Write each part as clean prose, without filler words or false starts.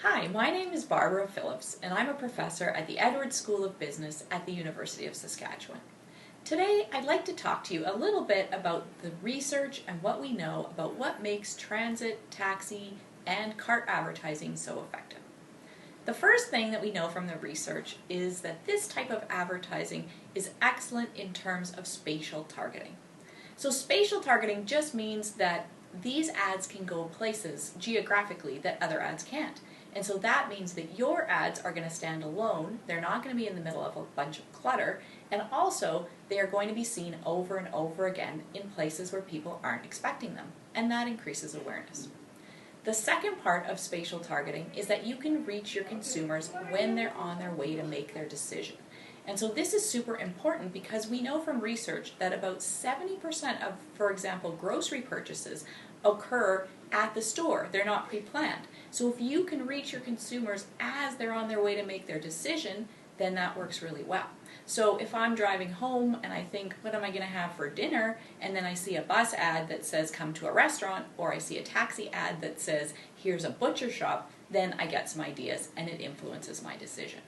Hi, my name is Barbara Phillips, and I'm a professor at the Edwards School of Business at the University of Saskatchewan. Today, I'd like to talk to you a little bit about the research and what we know about what makes transit, taxi, and cart advertising so effective. The first thing that we know from the research is that this type of advertising is excellent in terms of spatial targeting. So spatial targeting just means that these ads can go places geographically that other ads can't. And so that means that your ads are going to stand alone, they're not going to be in the middle of a bunch of clutter, and also they are going to be seen over and over again in places where people aren't expecting them, and that increases awareness. The second part of spatial targeting is that you can reach your consumers when they're on their way to make their decision. And so this is super important because we know from research that about 70% of, for example, grocery purchases occur at the store. They're not pre-planned. So if you can reach your consumers as they're on their way to make their decision, then that works really well. So if I'm driving home and I think, what am I going to have for dinner? And then I see a bus ad that says, come to a restaurant, or I see a taxi ad that says, here's a butcher shop, then I get some ideas and it influences my decision.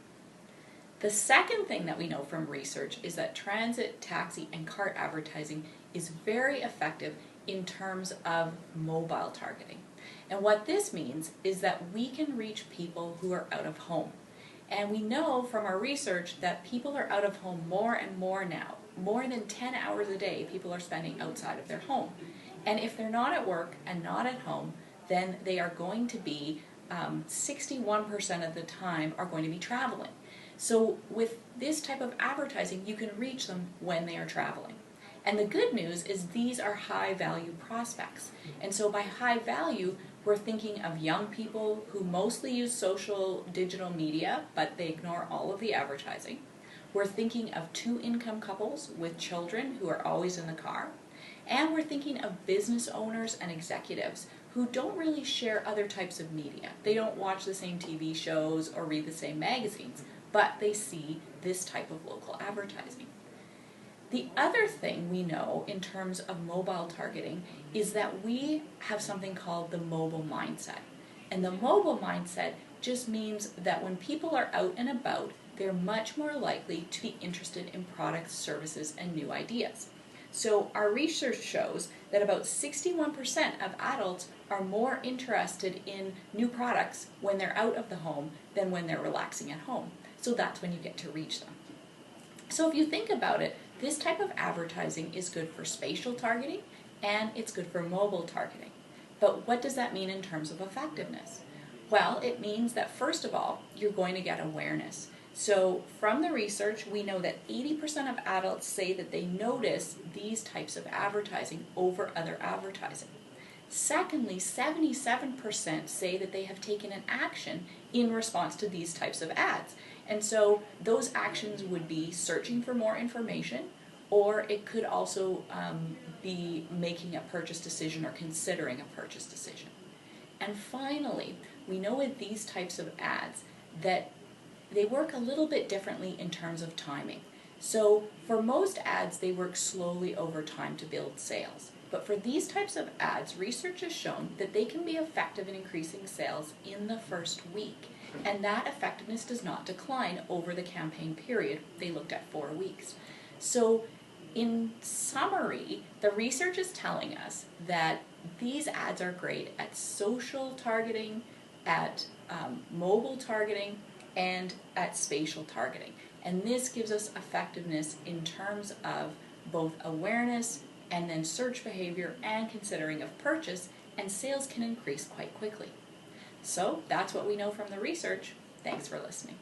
The second thing that we know from research is that transit, taxi, and cart advertising is very effective in terms of mobile targeting. And what this means is that we can reach people who are out of home. And we know from our research that people are out of home more and more now. More than 10 hours a day people are spending outside of their home. And if they're not at work and not at home, then they are going to be 61% of the time are going to be traveling. So with this type of advertising, you can reach them when they are traveling. And the good news is these are high value prospects. And so by high value, we're thinking of young people who mostly use social digital media, but they ignore all of the advertising. We're thinking of two-income couples with children who are always in the car. And we're thinking of business owners and executives who don't really share other types of media. They don't watch the same TV shows or read the same magazines, but they see this type of local advertising. The other thing we know in terms of mobile targeting is that we have something called the mobile mindset. And the mobile mindset just means that when people are out and about, they're much more likely to be interested in products, services, and new ideas. So our research shows that about 61% of adults are more interested in new products when they're out of the home than when they're relaxing at home. So that's when you get to reach them. So if you think about it, this type of advertising is good for spatial targeting and it's good for mobile targeting. But what does that mean in terms of effectiveness? Well, it means that first of all, you're going to get awareness. So from the research, we know that 80% of adults say that they notice these types of advertising over other advertising. Secondly, 77% say that they have taken an action in response to these types of ads. And so those actions would be searching for more information, or it could also be making a purchase decision or considering a purchase decision. And finally, we know with these types of ads that they work a little bit differently in terms of timing. So for most ads, they work slowly over time to build sales. But for these types of ads, research has shown that they can be effective in increasing sales in the first week. And that effectiveness does not decline over the campaign period. They looked at 4 weeks. So in summary, the research is telling us that these ads are great at social targeting, at mobile targeting, and at spatial targeting. And this gives us effectiveness in terms of both awareness and then search behavior and considering of purchase, and sales can increase quite quickly. So that's what we know from the research. Thanks for listening.